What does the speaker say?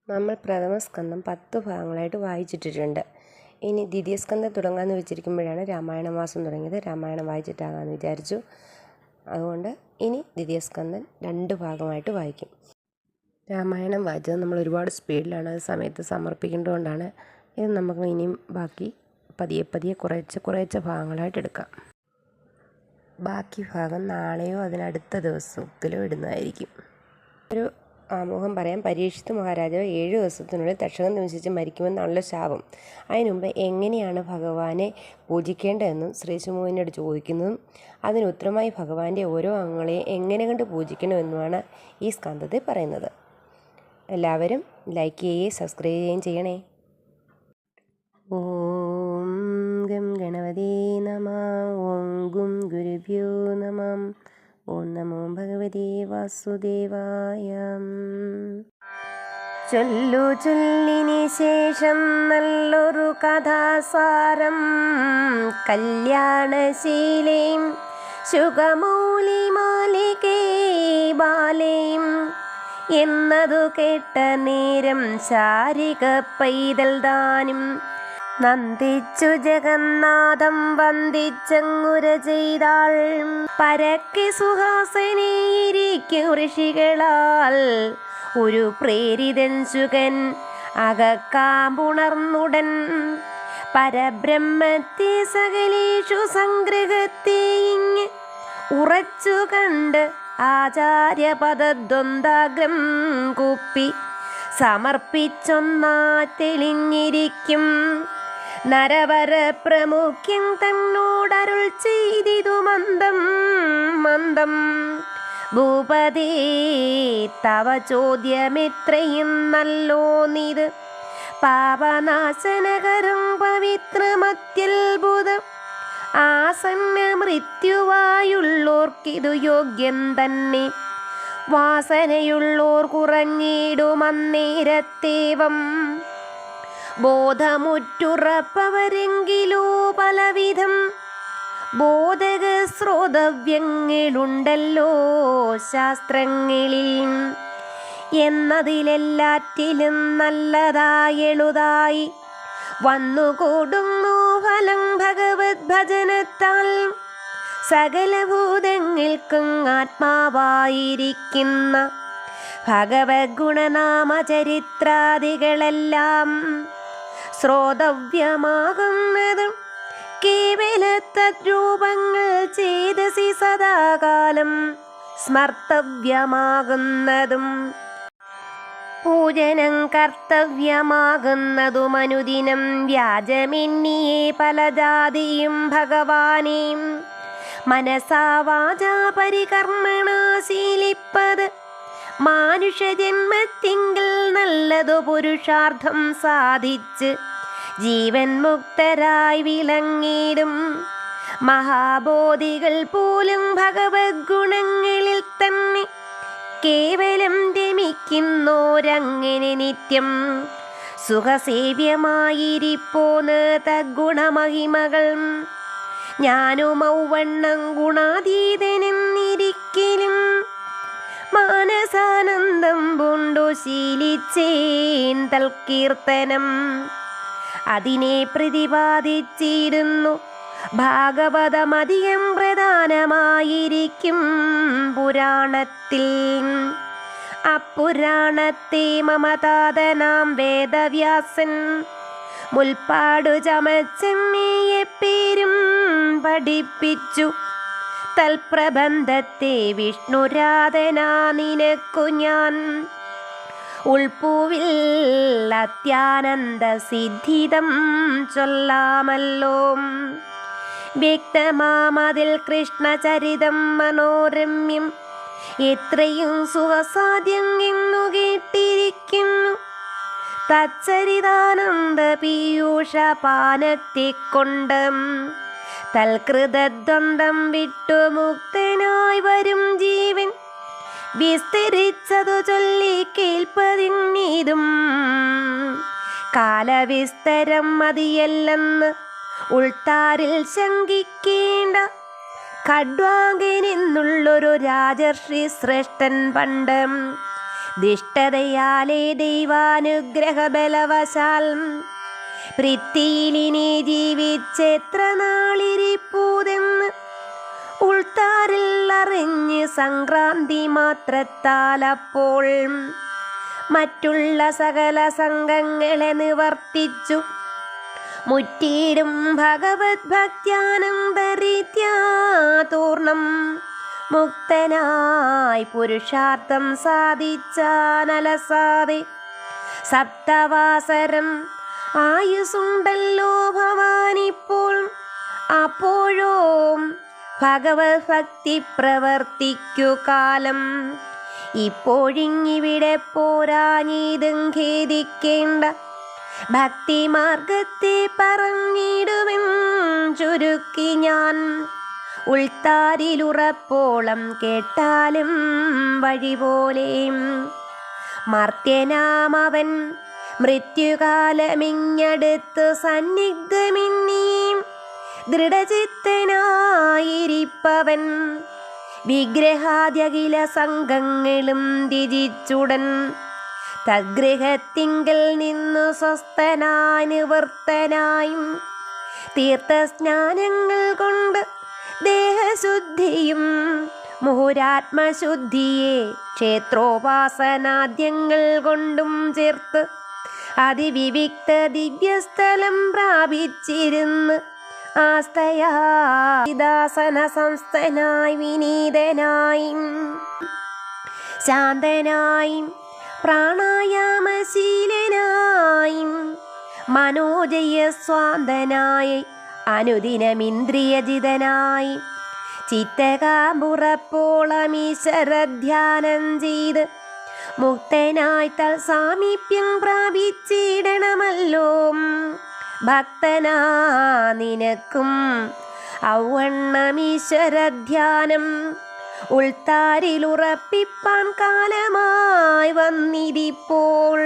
നമ്മൾ പ്രഥമസ്കന്ധം 10 ഭാഗങ്ങളായിട്ട് വായിച്ചിട്ടിട്ടുണ്ട്. ഇനി ദ്വിതീയസ്കന്ധം തുടങ്ങാമെന്ന് വെച്ചിരിക്കുമ്പോഴാണ് രാമായണ മാസം തുടങ്ങിയത്. രാമായണം വായിച്ചിട്ടാകാമെന്ന് വിചാരിച്ചു. അതുകൊണ്ട് ഇനി ദ്വിതീയസ്കന്ധം 2 ഭാഗമായിട്ട് വായിക്കും. രാമായണം വായിച്ചത് നമ്മൾ ഒരുപാട് സ്പീഡിലാണ് അത് സമയത്ത് സമർപ്പിക്കേണ്ടതുകൊണ്ടാണ്. ഇത് നമുക്ക് ഇനിയും ബാക്കി പതിയെ കുറേശ്ശെ ഭാഗങ്ങളായിട്ട് എടുക്കാം. ബാക്കി ഭാഗം നാളെയോ അതിനടുത്ത ദിവസത്തിലോ ഇടുന്നതായിരിക്കും. ഒരു ആമുഖം പറയാം. പരീക്ഷിത് മഹാരാജാവ് 7 ദിവസത്തിനുള്ളിൽ തക്ഷകൻ ദംശിച്ച് മരിക്കുമെന്നാണല്ലോ ശാപം. അതിനുമുമ്പ് എങ്ങനെയാണ് ഭഗവാനെ പൂജിക്കേണ്ടതെന്നും ശ്രീശുമുവിനോട് ചോദിക്കുന്നതും അതിനുത്തരമായി ഭഗവാന്റെ ഓരോ അംഗങ്ങളെയും എങ്ങനെ കണ്ട് പൂജിക്കണമെന്നുമാണ് ഈ സ്കന്ധത്തിൽ പറയുന്നത്. എല്ലാവരും ലൈക്ക് ചെയ്യുകയും സബ്സ്ക്രൈബ് ചെയ്യുകയും ചെയ്യണേ. ഓം ഗം ഗണപതേ നമഃ. ഓം ഗും ഗുരുഭ്യോ നമഃ. ഓം നമോ ഭഗവതേ വാസുദേവായ. ചൊല്ലിന് ശേഷം നല്ലൊരു കഥാസാരം കല്യാണശീലയും ശുഖമൂലിമാലികേ ബാലയും എന്നതു കേട്ട നേരം ശാരിക പൈതൽ താനും നന്ദിച്ചു ജഗന്നാഥം വന്ദിച്ചങ്ങുര ചെയ്താൾ. പരക്കെ സുഹാസനയിരിക്കും ഋഷികളാൽ ഒരു പ്രേരിതൻ ശുകൻ അകക്കാമ്പുണർന്നുടൻ പരബ്രഹ്മത്തെ സകലേഷു സംഗ്രഹത്തെ ഇങ് ഉറച്ചു കണ്ട് ആചാര്യപദദ്വന്ദ്വാഗ്രം കുപ്പി സമർപ്പിച്ചൊന്നാ തെളിഞ്ഞിരിക്കും. നരവര പ്രമുഖ്യൻ തന്നോടരുൾ ചെയ്തിതു മന്ദം മന്ദം. ഭൂപതേ തവ ചോദ്യമെത്രയും നല്ലോന്നിത് പാപനാശനകരം പവിത്രമത്യത്ഭുതം. ആസന്ന മൃത്യുവായുള്ളോർക്കിതു യോഗ്യം തന്നെ. വാസനയുള്ളോർ കുറഞ്ഞിടുമന്നേരത്തേവം. ബോധമുറ്റുറപ്പവരെങ്കിലോ പലവിധം ബോധക ശ്രോതവ്യങ്ങളുണ്ടല്ലോ ശാസ്ത്രങ്ങളിൽ. എന്നതിലെല്ലാറ്റിലും നല്ലതായെളുതായി വന്നുകൂടുന്നു ഫലം ഭഗവത് ഭജനത്താൽ. സകലഭൂതങ്ങൾക്കും ആത്മാവായിരിക്കുന്ന ഭഗവത് ഗുണനാമചരിത്രാദികളെല്ലാം ശ്രോതവ്യമാകുന്നതും കേവല തദ്രൂപങ്ങൾ ചേതസി സദാകാലം സ്മർത്തവ്യമാകുന്നതും പൂജനം കർത്തവ്യമാകുന്നതും അനുദിനം വ്യാജമെന്നിയേ പല ജാതിയും ഭഗവാനേയും മനസാ വാചാ പരികർമ്മണാ ശീലിപ്പത്. മാനുഷജന്മത്തിങ്കിൽ നല്ലതു പുരുഷാർത്ഥം സാധിച്ച് ജീവൻ മുക്തരായി വിളങ്ങിടും. മഹാബോധികൾ പോലും ഭഗവത് ഗുണങ്ങളിൽ തന്നെ കേവലം രമിക്കുന്നോരങ്ങനെ നിത്യം സുഖസേവ്യമായിരിപ്പോന്ന് തദ്ഗുണമഹിമകൾ. ഞാനുമൗവണ്ണം ഗുണാതീതനെന്നിരിക്കലും മാനസാനന്ദം പൂണ്ടു ശീലിച്ചേൻ തൽകീർത്തനം. അതിനെ പ്രതിപാദിച്ചിടുന്നു ഭാഗവതമധികം പ്രധാനമായിരിക്കും പുരാണത്തിൽ. അപ്പുരാണത്തെ മമതാതനാം വേദവ്യാസൻ മുൽപ്പാടു ചമച്ചെന്നേയെപ്പേരും പഠിപ്പിച്ചു. തൽപ്രബന്ധത്തെ വിഷ്ണുരാധനാ നിനക്കു ഞാൻ ഉൾപ്പൂവിൽ അത്യാനന്ദ സിദ്ധിതം ചൊല്ലാമല്ലോ. വ്യക്തമാമതിൽ കൃഷ്ണചരിതം മനോരമ്യം എത്രയും സുഖസാധ്യം എന്നു കേട്ടിരിക്കുന്നു. തച്ചരിതാനന്ദ പീയൂഷപാനത്തെക്കൊണ്ട് തൽകൃതദ്വന്ദ്വം വിട്ടുമുക്തനായി വരും ജീവൻ വിസ്തരിച്ചതു ചൊല്ലി കേൾപ്പതിന്നീതും. കാലവിസ്തരം മതിയല്ലെന്ന് ഉൾത്താരിൽ ശങ്കിക്കേണ്ട. ഖഡ്വാങ്കനെന്നുള്ളൊരു രാജർഷി ശ്രേഷ്ഠൻ പണ്ട് ദിഷ്ടതയാലേ ദൈവാനുഗ്രഹ ബലവശാൽ പൃഥ്വിയിലിനി ജീവിച്ചെത്ര നാളിരിപ്പൂതെന്ന് ഉൾത്താരിൽ അറിഞ്ഞ് സംക്രാന്തി മാത്രത്താൽ അപ്പോൾ മറ്റുള്ള സകല സംഘങ്ങളെ നിവർത്തിച്ചു മുറ്റിയിടും ഭഗവത് ഭക്ത്യാനന്ദരീത്യാ തൂർണം മുക്തനായി പുരുഷാർത്ഥം സാധിച്ചാനലസാതെ സപ്തവാസരം ആയുസുണ്ടല്ലോ ഭവാനിപ്പോൾ. അപ്പോഴോ ഭഗവത് ഭക്തി പ്രവർത്തിക്കു കാലം ഇപ്പോഴിങ്ങിവിടെ പോരാഞ്ഞിതും ഖേദിക്കേണ്ട. ഭക്തിമാർഗത്തെ പറഞ്ഞിടുവൻ ചുരുക്കി ഞാൻ ഉൾത്താരിലുറപ്പോളം കേട്ടാലും വഴിപോലെ. മർത്യനാമവൻ മൃത്യുകാലമിങ്ങടുത്ത് സന്നിഗ്ധമിന്നീം ദൃഢചിത്തനായിരിപ്പവൻ വിഗ്രഹാദ്യഖില സംഘങ്ങളും ത്യജിച്ചുടൻ തദ്ഗൃഹത്തിങ്കൽ നിന്നു സ്വസ്ഥനായി നിവൃത്തനായും തീർത്ഥസ്നാനങ്ങൾ കൊണ്ട് ദേഹശുദ്ധിയും മുഹുരാത്മശുദ്ധിയെ ക്ഷേത്രോപാസനാദ്യങ്ങൾ കൊണ്ടും ചേർത്ത് അതിവിവിക്ത ദിവ്യസ്ഥലം പ്രാപിച്ചിരുന്ന് ആസ്തയാസന സംസ്ഥനായി വിനീതനായും ശാന്തനായും പ്രാണായാമശീലനായും മനോജയസ്വാന്തനായി അനുദിനമിന്ദ്രിയജിതനായി ചിത്തകാമ്പുറപ്പോളമീശ്വരധ്യാനം ചെയ്ത് മുക്തനായി തൽ സാമീപ്യം പ്രാപിച്ചിടണമല്ലോ. ഭക്തനാ നിനക്കും ഔവണ്ണമീശ്വരധ്യാനം ഉൾത്താരിലുറപ്പിപ്പാൻ കാലമായി വന്നിരിപ്പോൾ.